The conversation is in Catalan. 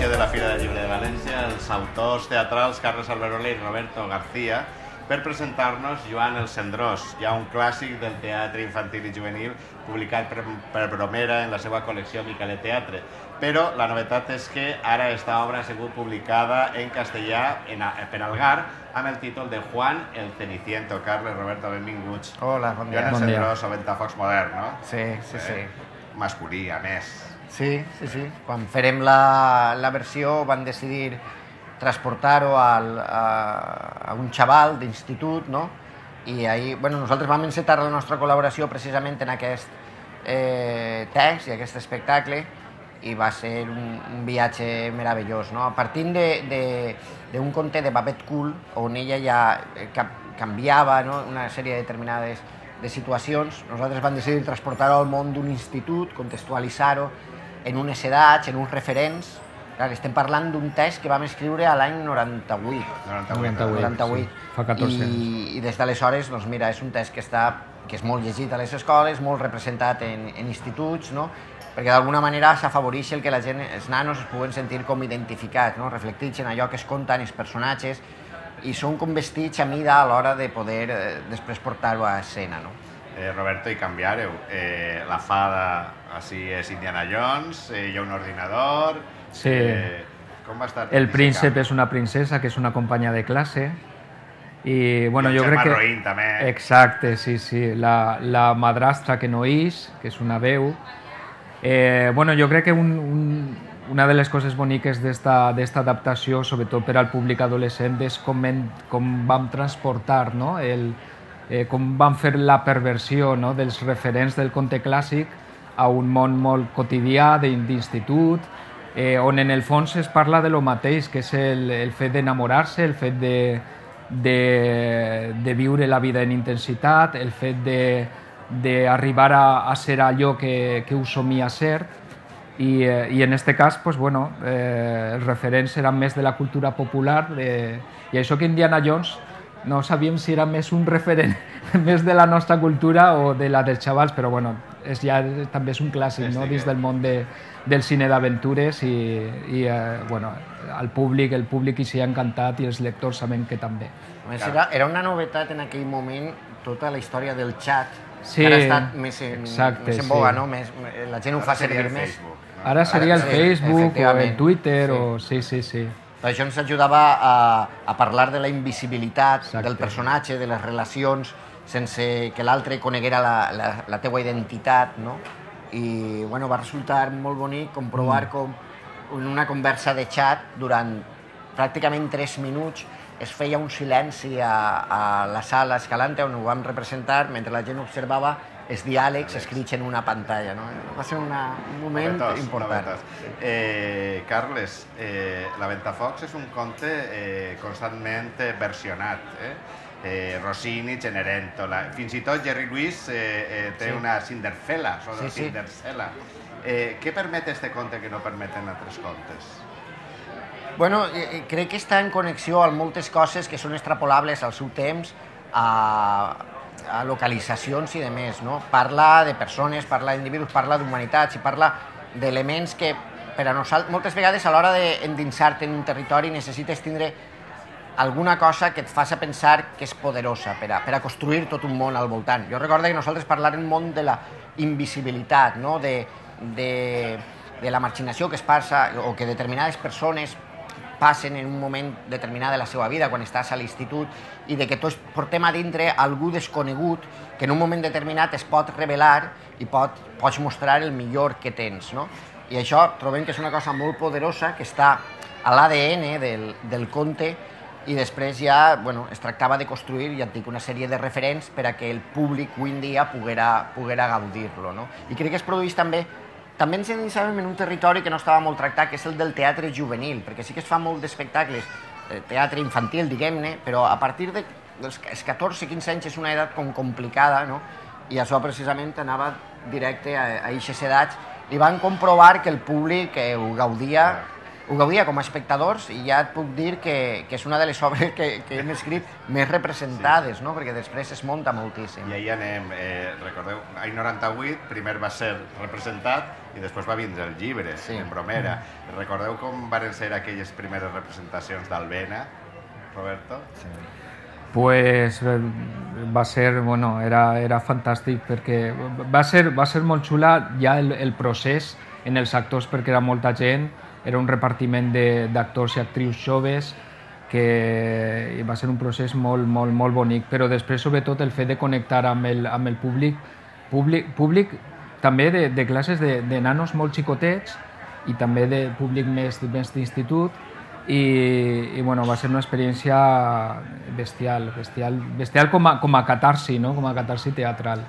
edició de la Fira del Llibre de València els autors teatrals Carles Alberola i Roberto García per presentar-nos Joan el Cendrós, ja un clàssic del teatre infantil i juvenil publicat per Bromera en la seva col·lecció Miquelet Teatre. Però la novetat és que ara esta obra ha sigut publicada en castellà per Algar amb el títol de Juan el Ceniciento. Carles, Roberto, benvinguts. Hola, bon dia. Joan el Cendrós o Ventafocs modern, no? Sí, sí, sí. Masculí, a més. Sí, sí, sí. Quan farem la versió van decidir transportar-ho a un xaval d'institut, no? I ahir, bueno, nosaltres vam encetar la nostra col·laboració precisament en aquest text i aquest espectacle i va ser un viatge meravellós, no? A partir d'un conte de Babette Kuhl, on ella ja canviava, no?, una sèrie determinades de situacions, nosaltres vam decidir transportar-ho al món d'un institut, contextualitzar-ho en unes edats, en uns referents. Clar, estem parlant d'un text que vam escriure a l'any 98. 98, sí. Fa 14 anys. I des d'aleshores, doncs mira, és un text que és molt llegit a les escoles, molt representat en instituts, no?, perquè d'alguna manera s'afavoreix el que la gent, els nanos, es puguen sentir com identificats, no?, reflectits en allò que es conten, els personatges, i són com vestits a mida a l'hora de poder després portar-ho a escena, no? Roberto, i canviareu. La fada, així és Indiana Jones, hi ha un ordinador... Sí. Com va estar? El príncep és una princesa, que és una companya de classe. I, bueno, jo crec que... Roín, també. Exacte, sí, sí. La madrastra que no és, que és una veu. Bueno, jo crec que una de les coses boniques d'esta adaptació, sobretot per al públic adolescent, és com vam transportar, no?, com vam fer la perversió, no?, dels referents del conte clàssic a un món molt quotidià d'institut, on en el fons es parla de lo mateix, que és el fet d'enamorar-se, el fet de viure la vida en intensitat, el fet d'arribar a ser allò que ho somia ser, i en aquest cas, pues, bueno, els referents eren més de la cultura popular, i això que Indiana Jones no sabíem si era més un referent més de la nostra cultura o de la dels xavals, però bueno, també és un clàssic, no?, dins del món del cine d'aventures, i bueno, el públic hi s'hi ha encantat i els lectors sabem que també. Era una novetat en aquell moment tota la història del xat, sí, que ara ha estat més en boga, no? La gent ho fa servir més. Ara seria el Facebook o el Twitter, o sí, sí, sí. Això ens ajudava a parlar de la invisibilitat del personatge, de les relacions, sense que l'altre coneguera la teua identitat, no? I bueno, va resultar molt bonic comprovar com en una conversa de xat durant pràcticament 3 minuts es feia un silenci a la sala Escalante on ho vam representar mentre la gent observava els diàlegs escrits en una pantalla, no? Va ser un moment important. Carles, La Ventafocs és un conte constantment versionat, Rossini, Cenerentola, fins i tot Jerry Lewis té una Cinderella, Cinderella. Què permet este conte que no permeten altres contes? Bueno, crec que està en connexió amb moltes coses que són extrapolables al seu temps, a localitzacions i demés, no? Parla de persones, parla d'individus, parla d'humanitats i parla d'elements que per a nosaltres, moltes vegades a l'hora d'endinsar-te en un territori necessites tindre alguna cosa que et faci pensar que és poderosa per a construir tot un món al voltant. Jo recordo que nosaltres parlàvem molt de la invisibilitat, no?, de la marginació que es passa o que determinades persones passen en un moment determinat de la seva vida, quan estàs a l'institut, i de que tots portem a dintre algú desconegut que en un moment determinat es pot revelar i pots mostrar el millor que tens, no? I això trobem que és una cosa molt poderosa, que està a l'ADN del conte, i després ja es tractava de construir, ja et dic, una sèrie de referents per a que el públic avui en dia poguera gaudir-lo, no? I crec que es produeix també ens endinsàvem en un territori que no estava molt tractat, que és el del teatre juvenil, perquè sí que es fa molt d'espectacles, teatre infantil, diguem-ne, però a partir dels 14-15 anys és una edat com complicada, no? I això precisament anava directe a aquestes edats, i van comprovar que el públic ho gaudia ho gaudia com a espectadors i ja et puc dir que és una de les obres que hem escrit més representades, no? Perquè després es munta moltíssim. I ahí anem, recordeu, any 98 primer va ser representat i després va vindre el llibre, en Bromera. Recordeu com van ser aquelles primeres representacions d'Albena, Roberto? Sí. Pues va ser, bueno, era fantàstic perquè va ser molt xula ja el procés en els actors perquè era molta gent, era un repartiment d'actors i actrius joves que va ser un procés molt bonic, però després sobretot el fet de connectar amb el públic també de classes de nanos molt xicotets i també de públic més d'institut i bueno, va ser una experiència bestial com a catarsi, no? Com a catarsi teatral.